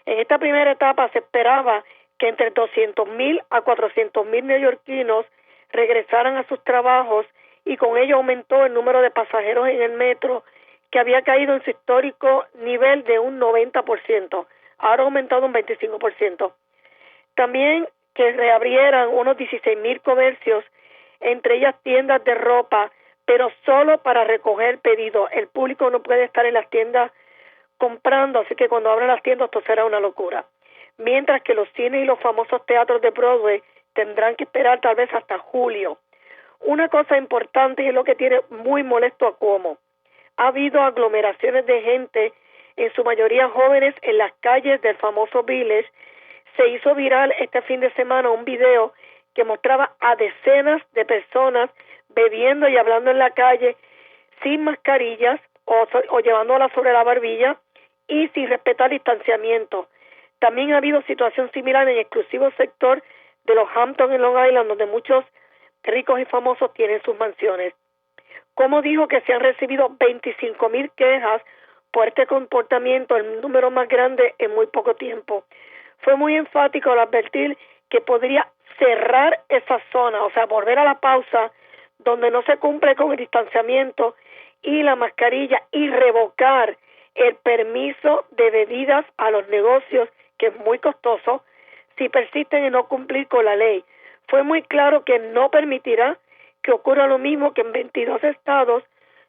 En esta primera etapa se esperaba que entre 200,000 a 400,000 neoyorquinos regresaran a sus trabajos y con ello aumentó el número de pasajeros en el metro, que había caído en su histórico nivel de un 90%, ahora ha aumentado un 25%. También que reabrieran unos 16,000 comercios, entre ellas tiendas de ropa, pero solo para recoger pedidos. El público no puede estar en las tiendas comprando, así que cuando abran las tiendas esto será una locura. Mientras que los cines y los famosos teatros de Broadway tendrán que esperar tal vez hasta julio. Una cosa importante y es lo que tiene muy molesto a Cuomo. Ha habido aglomeraciones de gente, en su mayoría jóvenes, en las calles del famoso Village. Se hizo viral este fin de semana un video que mostraba a decenas de personas bebiendo y hablando en la calle sin mascarillas o llevándolas sobre la barbilla y sin respetar distanciamiento. También ha habido situación similar en el exclusivo sector de los Hamptons en Long Island, donde muchos ricos y famosos tienen sus mansiones. como dijo que se han recibido 25,000 quejas por este comportamiento, el número más grande en muy poco tiempo. Fue muy enfático al advertir que podría cerrar esa zona, o sea, volver a la pausa donde no se cumple con el distanciamiento y la mascarilla y revocar el permiso de bebidas a los negocios, que es muy costoso, si persisten en no cumplir con la ley. Fue muy claro que no permitirá que ocurra lo mismo que en 22 estados,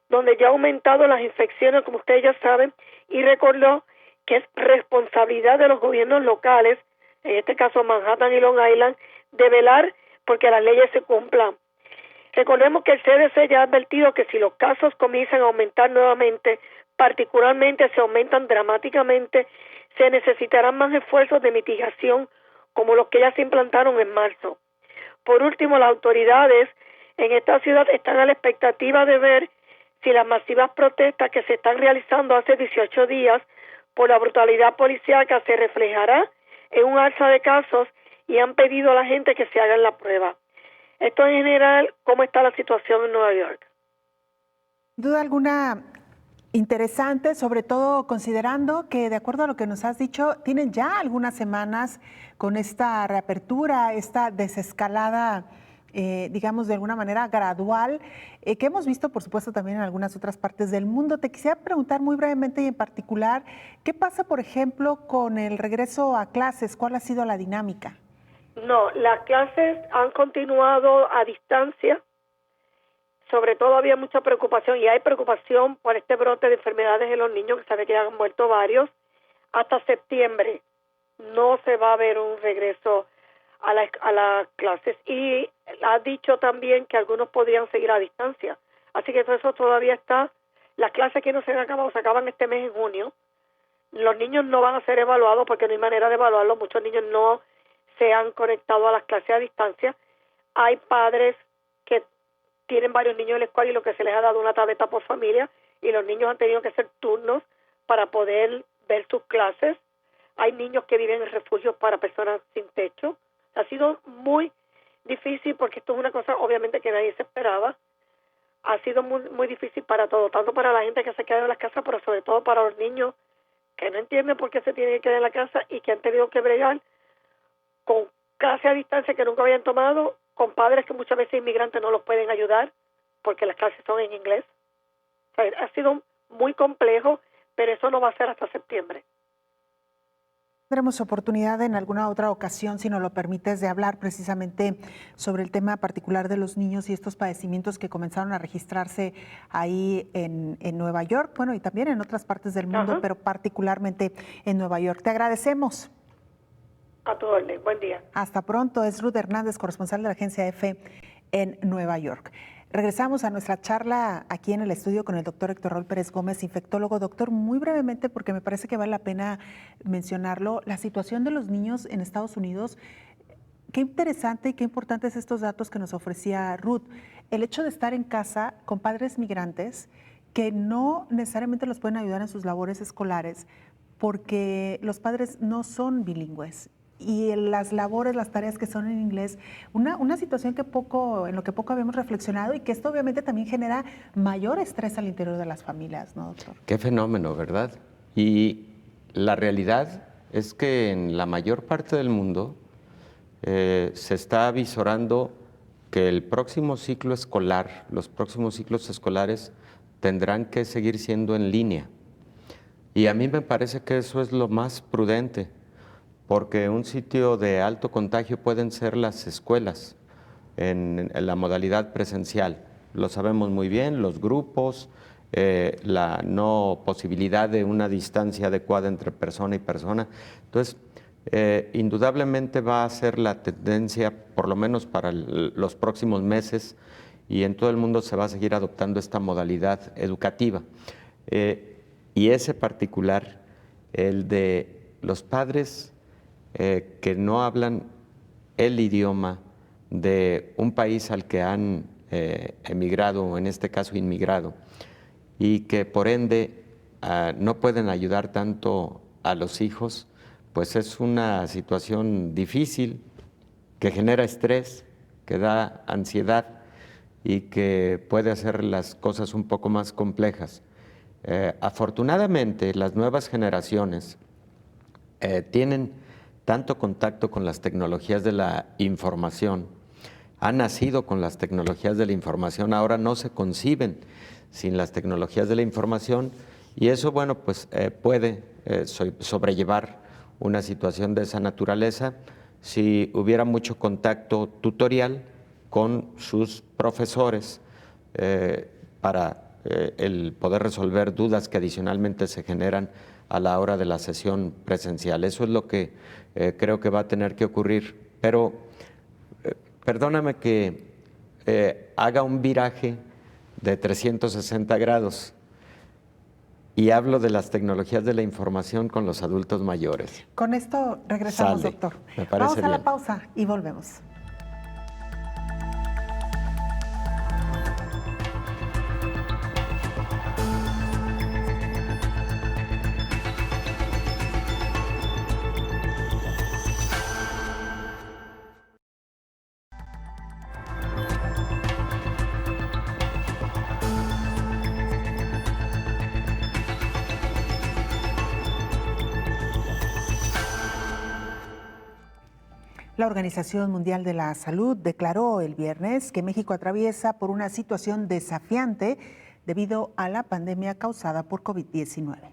donde ya ha aumentado las infecciones, como ustedes ya saben, y recordó que es responsabilidad de los gobiernos locales, en este caso Manhattan y Long Island, de velar porque las leyes se cumplan. Recordemos que el CDC ya ha advertido que si los casos comienzan a aumentar nuevamente, particularmente se aumentan dramáticamente, se necesitarán más esfuerzos de mitigación como los que ya se implantaron en marzo. Por último, las autoridades en esta ciudad están a la expectativa de ver si las masivas protestas que se están realizando hace 18 días por la brutalidad policíaca se reflejará en un alza de casos y han pedido a la gente que se hagan la prueba. Esto en general, ¿cómo está la situación en Nueva York? Duda alguna interesante, sobre todo considerando que, de acuerdo a lo que nos has dicho, tienen ya algunas semanas con esta reapertura, esta desescalada, digamos, de alguna manera gradual, que hemos visto, por supuesto, también en algunas otras partes del mundo. Te quisiera preguntar muy brevemente y en particular, ¿qué pasa, por ejemplo, con el regreso a clases? ¿Cuál ha sido la dinámica? No, las clases han continuado a distancia. Sobre todo había mucha preocupación y hay preocupación por este brote de enfermedades en los niños, que sabe que han muerto varios. Hasta septiembre no se va a ver un regreso a las clases, y ha dicho también que algunos podrían seguir a distancia. Así que eso todavía está. Las clases que no se han acabado se acaban este mes en junio. Los niños no van a ser evaluados porque no hay manera de evaluarlos. Muchos niños no se han conectado a las clases a distancia. Hay padres que tienen varios niños en la escuela y lo que se les ha dado una tableta por familia, y los niños han tenido que hacer turnos para poder ver sus clases. Hay niños que viven en refugios para personas sin techo. Ha sido muy difícil porque esto es una cosa obviamente que nadie se esperaba. Ha sido muy, muy difícil para todos, tanto para la gente que se queda en las casas, pero sobre todo para los niños que no entienden por qué se tienen que quedar en la casa y que han tenido que bregar con clases a distancia que nunca habían tomado, con padres que muchas veces inmigrantes no los pueden ayudar porque las clases son en inglés. O sea, ha sido muy complejo, pero eso no va a ser hasta septiembre. Tendremos oportunidad en alguna otra ocasión, si nos lo permites, de hablar precisamente sobre el tema particular de los niños y estos padecimientos que comenzaron a registrarse ahí en Nueva York, bueno, y también en otras partes del mundo, pero particularmente en Nueva York. Te agradecemos. A tu orden. Buen día. Hasta pronto. Es Ruth Hernández, corresponsal de la agencia EFE en Nueva York. Regresamos a nuestra charla aquí en el estudio con el doctor Héctor Raúl Pérez Gómez, infectólogo. Doctor, muy brevemente, porque me parece que vale la pena mencionarlo, la situación de los niños en Estados Unidos. Qué interesante y qué importantes estos datos que nos ofrecía Ruth. El hecho de estar en casa con padres migrantes que no necesariamente los pueden ayudar en sus labores escolares porque los padres no son bilingües. Y en las labores, las tareas que son en inglés, una situación que en lo que poco habíamos reflexionado, y que esto obviamente también genera mayor estrés al interior de las familias, ¿no, doctor? Qué fenómeno, ¿verdad? Y la realidad es que en la mayor parte del mundo se está avisorando que el próximo ciclo escolar, los próximos ciclos escolares tendrán que seguir siendo en línea. Y a mí me parece que eso es lo más prudente, porque un sitio de alto contagio pueden ser las escuelas en la modalidad presencial. Lo sabemos muy bien, los grupos, la no posibilidad de una distancia adecuada entre persona y persona. Entonces, indudablemente va a ser la tendencia, por lo menos para los próximos meses, y en todo el mundo se va a seguir adoptando esta modalidad educativa. Y ese particular, el de los padres que no hablan el idioma de un país al que han emigrado, o en este caso inmigrado, y que por ende no pueden ayudar tanto a los hijos, pues es una situación difícil que genera estrés, que da ansiedad y que puede hacer las cosas un poco más complejas. Afortunadamente, las nuevas generaciones tienen tanto contacto con las tecnologías de la información, han nacido con las tecnologías de la información, ahora no se conciben sin las tecnologías de la información, y eso, bueno, pues puede sobrellevar una situación de esa naturaleza si hubiera mucho contacto tutorial con sus profesores para el poder resolver dudas que adicionalmente se generan a la hora de la sesión presencial. Eso es lo que creo que va a tener que ocurrir. Pero perdóname que haga un viraje de 360 grados y hablo de las tecnologías de la información con los adultos mayores. Con esto regresamos, Sale. doctor. Me parece Vamos a la bien. pausa y volvemos. La Organización Mundial de la Salud declaró el viernes que México atraviesa por una situación desafiante debido a la pandemia causada por COVID-19.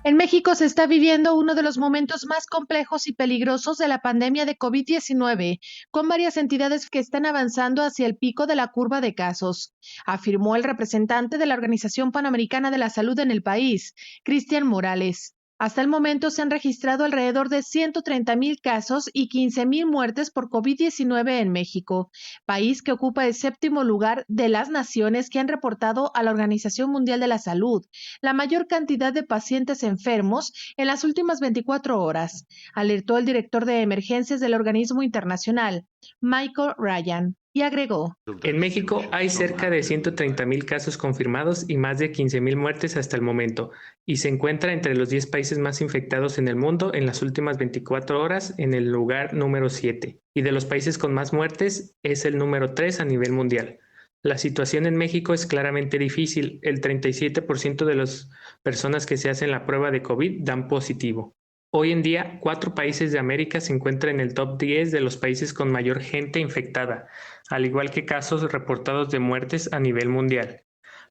En México se está viviendo uno de los momentos más complejos y peligrosos de la pandemia de COVID-19, con varias entidades que están avanzando hacia el pico de la curva de casos, afirmó el representante de la Organización Panamericana de la Salud en el país, Cristian Morales. Hasta el momento se han registrado alrededor de 130,000 casos y 15,000 muertes por COVID-19 en México, país que ocupa el 7º lugar de las naciones que han reportado a la Organización Mundial de la Salud la mayor cantidad de pacientes enfermos en las últimas 24 horas, alertó el director de emergencias del organismo internacional, Michael Ryan. Y agregó: En México hay cerca de 130,000 casos confirmados y más de 15,000 muertes hasta el momento, y se encuentra entre los 10 países más infectados en el mundo en las últimas 24 horas en el lugar número 7, y de los países con más muertes es el número 3 a nivel mundial. La situación en México es claramente difícil. El 37% de las personas que se hacen la prueba de COVID dan positivo. Hoy en día, 4 países de América se encuentran en el top 10 de los países con mayor gente infectada, al igual que casos reportados de muertes a nivel mundial.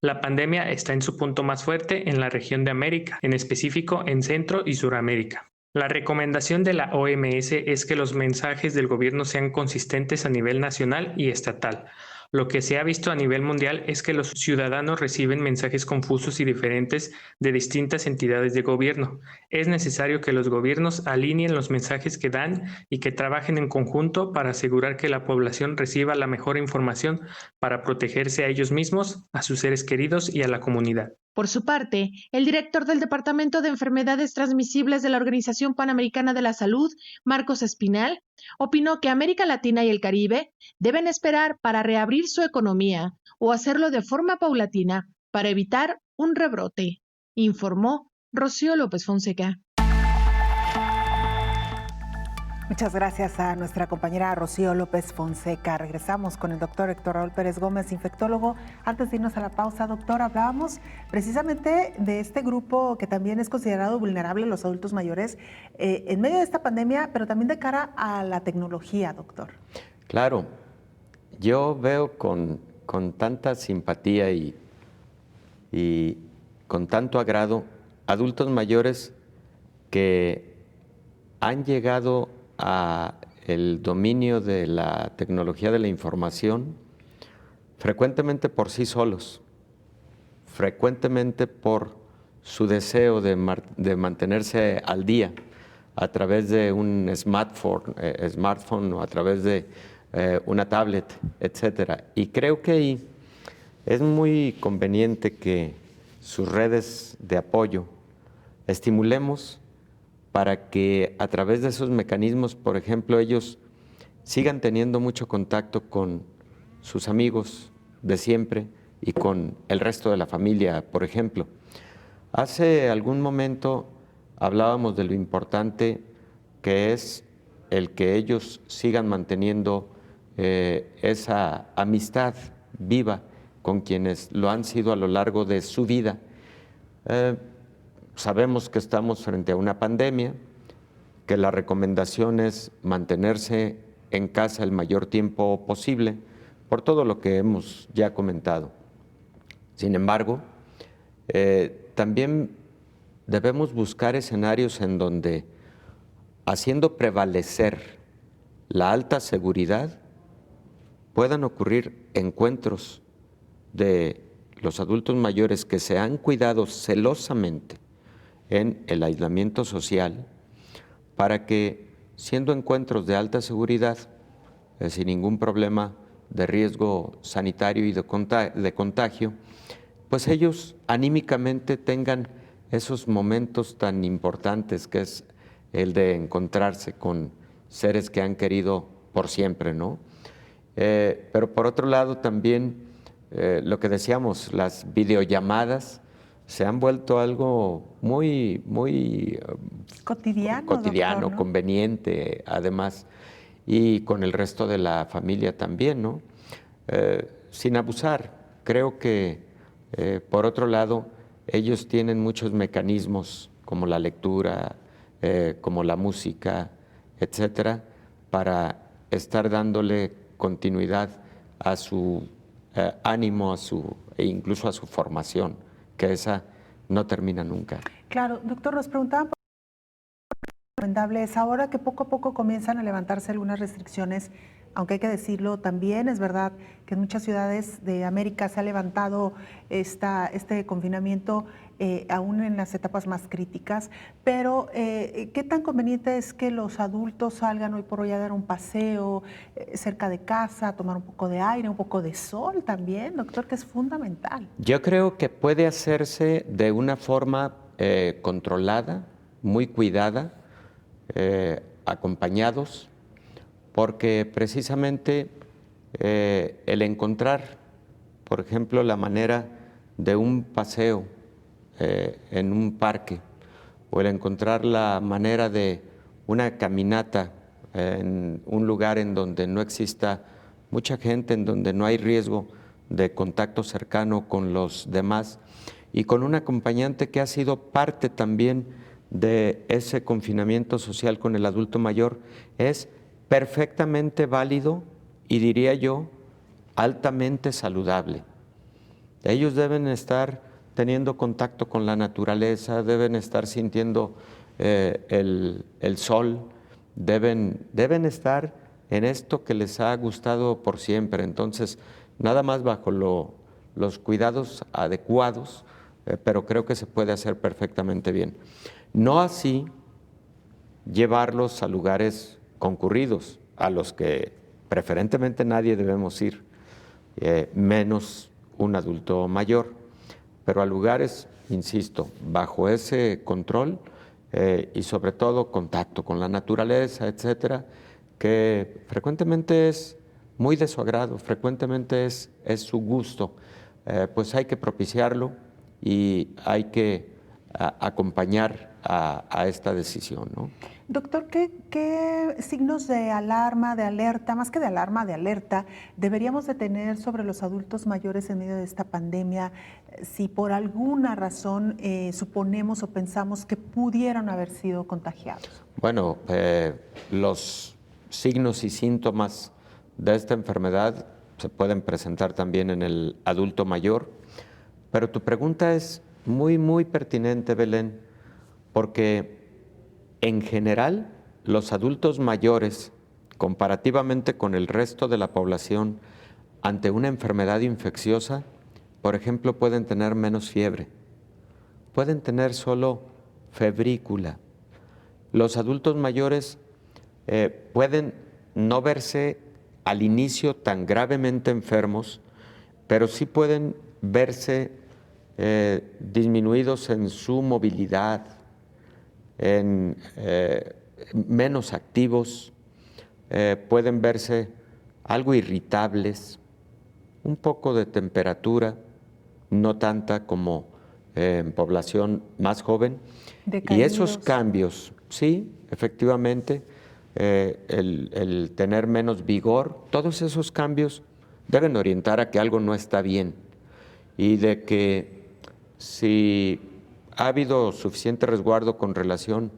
La pandemia está en su punto más fuerte en la región de América, en específico en Centro y Suramérica. La recomendación de la OMS es que los mensajes del gobierno sean consistentes a nivel nacional y estatal. Lo que se ha visto a nivel mundial es que los ciudadanos reciben mensajes confusos y diferentes de distintas entidades de gobierno. Es necesario que los gobiernos alineen los mensajes que dan y que trabajen en conjunto para asegurar que la población reciba la mejor información para protegerse a ellos mismos, a sus seres queridos y a la comunidad. Por su parte, el director del Departamento de Enfermedades Transmisibles de la Organización Panamericana de la Salud, Marcos Espinal, opinó que América Latina y el Caribe deben esperar para reabrir su economía o hacerlo de forma paulatina para evitar un rebrote, informó Rocío López Fonseca. Muchas gracias a nuestra compañera Rocío López Fonseca. Regresamos con el doctor Héctor Raúl Pérez Gómez, infectólogo. Antes de irnos a la pausa, doctor, hablábamos precisamente de este grupo que también es considerado vulnerable, los adultos mayores, en medio de esta pandemia, pero también de cara a la tecnología, doctor. Claro, yo veo con tanta simpatía y con tanto agrado adultos mayores que han llegado a el dominio de la tecnología de la información frecuentemente por sí solos, frecuentemente por su deseo de mantenerse al día a través de un smartphone o a través de una tablet, etcétera. Y creo que ahí es muy conveniente que sus redes de apoyo estimulemos para que a través de esos mecanismos, por ejemplo, ellos sigan teniendo mucho contacto con sus amigos de siempre y con el resto de la familia, por ejemplo. Hace algún momento hablábamos de lo importante que es el que ellos sigan manteniendo esa amistad viva con quienes lo han sido a lo largo de su vida. Sabemos que estamos frente a una pandemia, que la recomendación es mantenerse en casa el mayor tiempo posible, por todo lo que hemos ya comentado. Sin embargo, también debemos buscar escenarios en donde, haciendo prevalecer la alta seguridad, puedan ocurrir encuentros de los adultos mayores que se han cuidado celosamente en el aislamiento social, para que, siendo encuentros de alta seguridad, sin ningún problema de riesgo sanitario y de contagio, pues ellos anímicamente tengan esos momentos tan importantes que es el de encontrarse con seres que han querido por siempre, ¿no? Pero por otro lado también lo que decíamos, las videollamadas se han vuelto algo muy cotidiano, doctor, ¿no? Conveniente, además, y con el resto de la familia también, ¿no? Sin abusar. Creo que, por otro lado, ellos tienen muchos mecanismos, como la lectura, como la música, etcétera, para estar dándole continuidad a su ánimo, e incluso a su formación, que esa no termina nunca. Claro, doctor, nos preguntaban por recomendables ahora que poco a poco comienzan a levantarse algunas restricciones, aunque hay que decirlo también, es verdad que en muchas ciudades de América se ha levantado este confinamiento aún en las etapas más críticas, pero ¿qué tan conveniente es que los adultos salgan hoy por hoy a dar un paseo cerca de casa, a tomar un poco de aire, un poco de sol también, doctor, que es fundamental? Yo creo que puede hacerse de una forma controlada, muy cuidada, acompañados, porque precisamente el encontrar, por ejemplo, la manera de un paseo en un parque, o el encontrar la manera de una caminata en un lugar en donde no exista mucha gente, en donde no hay riesgo de contacto cercano con los demás, y con un acompañante que ha sido parte también de ese confinamiento social con el adulto mayor, es perfectamente válido y, diría yo, altamente saludable. Ellos deben estar teniendo contacto con la naturaleza, deben estar sintiendo el sol, deben estar en esto que les ha gustado por siempre. Entonces, nada más bajo los cuidados adecuados, pero creo que se puede hacer perfectamente bien. No así llevarlos a lugares concurridos, a los que preferentemente nadie debemos ir, menos un adulto mayor, pero a lugares, insisto, bajo ese control y sobre todo contacto con la naturaleza, etcétera, que frecuentemente es muy de su agrado, frecuentemente es su gusto, pues hay que propiciarlo y hay que acompañar a esta decisión, ¿no? Doctor, ¿qué signos de alarma, de alerta, más que de alarma, de alerta, deberíamos de tener sobre los adultos mayores en medio de esta pandemia, si por alguna razón suponemos o pensamos que pudieran haber sido contagiados? Bueno, los signos y síntomas de esta enfermedad se pueden presentar también en el adulto mayor, pero tu pregunta es muy pertinente, Belén, porque en general los adultos mayores, comparativamente con el resto de la población, ante una enfermedad infecciosa, por ejemplo, pueden tener menos fiebre, pueden tener solo febrícula. Los adultos mayores pueden no verse al inicio tan gravemente enfermos, pero sí pueden verse disminuidos en su movilidad, en menos activos, pueden verse algo irritables, un poco de temperatura, no tanta como en población más joven. Y esos cambios, sí, efectivamente, el tener menos vigor, todos esos cambios deben orientar a que algo no está bien y de que si ha habido suficiente resguardo con relación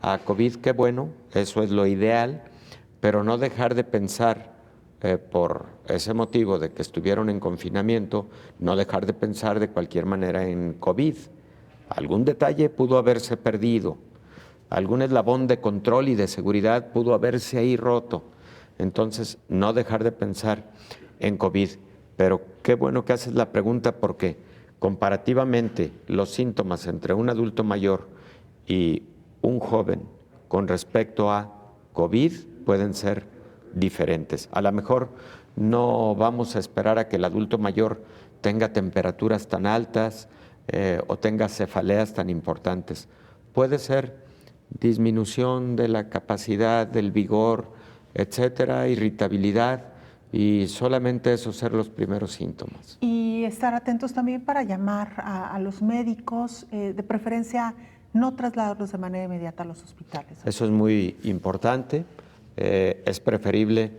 a COVID, qué bueno, eso es lo ideal, pero no dejar de pensar por ese motivo de que estuvieron en confinamiento, no dejar de pensar de cualquier manera en COVID. Algún detalle pudo haberse perdido, algún eslabón de control y de seguridad pudo haberse ahí roto. Entonces, no dejar de pensar en COVID. Pero qué bueno que haces la pregunta porque comparativamente los síntomas entre un adulto mayor y un joven con respecto a COVID pueden ser diferentes. A lo mejor no vamos a esperar a que el adulto mayor tenga temperaturas tan altas o tenga cefaleas tan importantes. Puede ser disminución de la capacidad, del vigor, etcétera, irritabilidad, y solamente eso ser los primeros síntomas. Y estar atentos también para llamar a los médicos, de preferencia no trasladarlos de manera inmediata a los hospitales. Eso es muy importante. Es preferible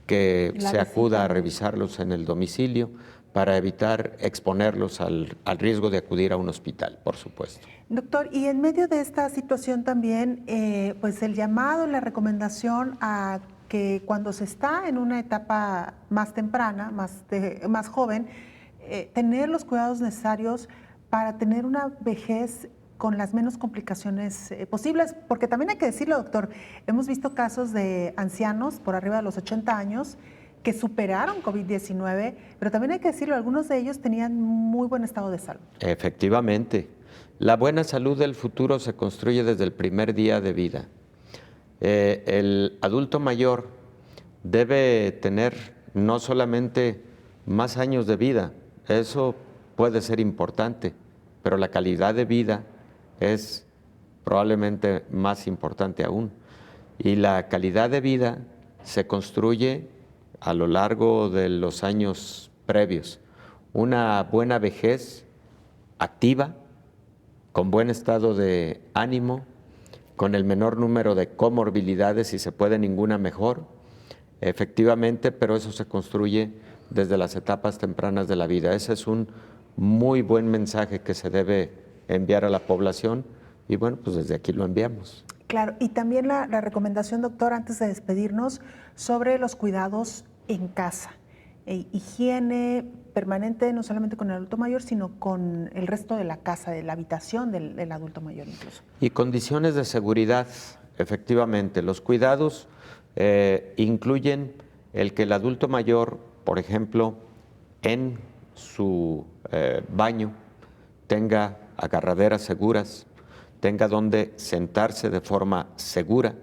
que se acuda a revisarlos en el domicilio para evitar exponerlos al riesgo de acudir a un hospital, por supuesto. Doctor, y en medio de esta situación también, pues el llamado, la recomendación a que cuando se está en una etapa más temprana, más joven, tener los cuidados necesarios para tener una vejez con las menos complicaciones posibles, porque también hay que decirlo, doctor, hemos visto casos de ancianos por arriba de los 80 años que superaron COVID-19, pero también hay que decirlo, algunos de ellos tenían muy buen estado de salud. Efectivamente, la buena salud del futuro se construye desde el primer día de vida. El adulto mayor debe tener no solamente más años de vida, eso puede ser importante, pero la calidad de vida es probablemente más importante aún. Y la calidad de vida se construye a lo largo de los años previos. Una buena vejez activa, con buen estado de ánimo, con el menor número de comorbilidades, si se puede ninguna mejor, efectivamente, pero eso se construye desde las etapas tempranas de la vida. Ese es un muy buen mensaje que se debe enviar a la población y bueno, pues desde aquí lo enviamos. Claro, y también la recomendación, doctor, antes de despedirnos, sobre los cuidados en casa. Higiene permanente, no solamente con el adulto mayor, sino con el resto de la casa, de la habitación del adulto mayor incluso. Y condiciones de seguridad, efectivamente. Los cuidados incluyen el que el adulto mayor, por ejemplo, en su baño, tenga agarraderas seguras, tenga donde sentarse de forma segura,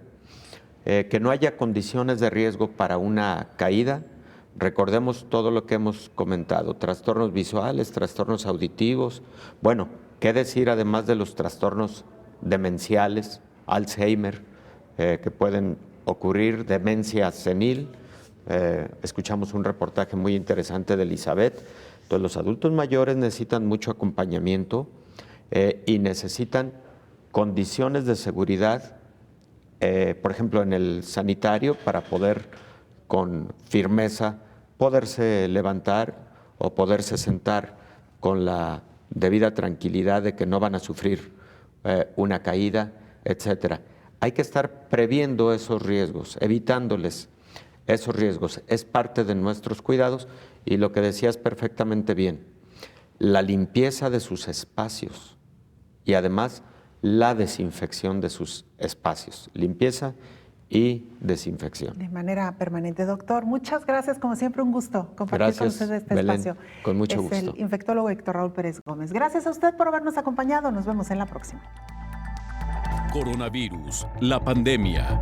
que no haya condiciones de riesgo para una caída. Recordemos todo lo que hemos comentado, trastornos visuales, trastornos auditivos, bueno, qué decir además de los trastornos demenciales, Alzheimer, que pueden ocurrir, demencia senil. Escuchamos un reportaje muy interesante de Elizabeth. Entonces, los adultos mayores necesitan mucho acompañamiento y necesitan condiciones de seguridad, por ejemplo, en el sanitario, para poder con firmeza poderse levantar o poderse sentar con la debida tranquilidad de que no van a sufrir una caída, etcétera. Hay que estar previendo esos riesgos, evitándoles esos riesgos. Es parte de nuestros cuidados y lo que decías perfectamente bien, la limpieza de sus espacios y además la desinfección de sus espacios. Limpieza y desinfección. De manera permanente, doctor. Muchas gracias, como siempre, un gusto compartir con usted este Belén, espacio. con mucho gusto. Es el infectólogo Héctor Raúl Pérez Gómez. Gracias a usted por habernos acompañado. Nos vemos en la próxima. Coronavirus, la pandemia.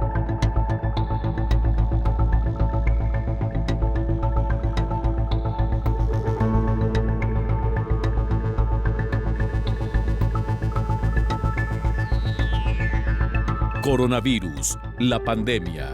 Coronavirus, la pandemia.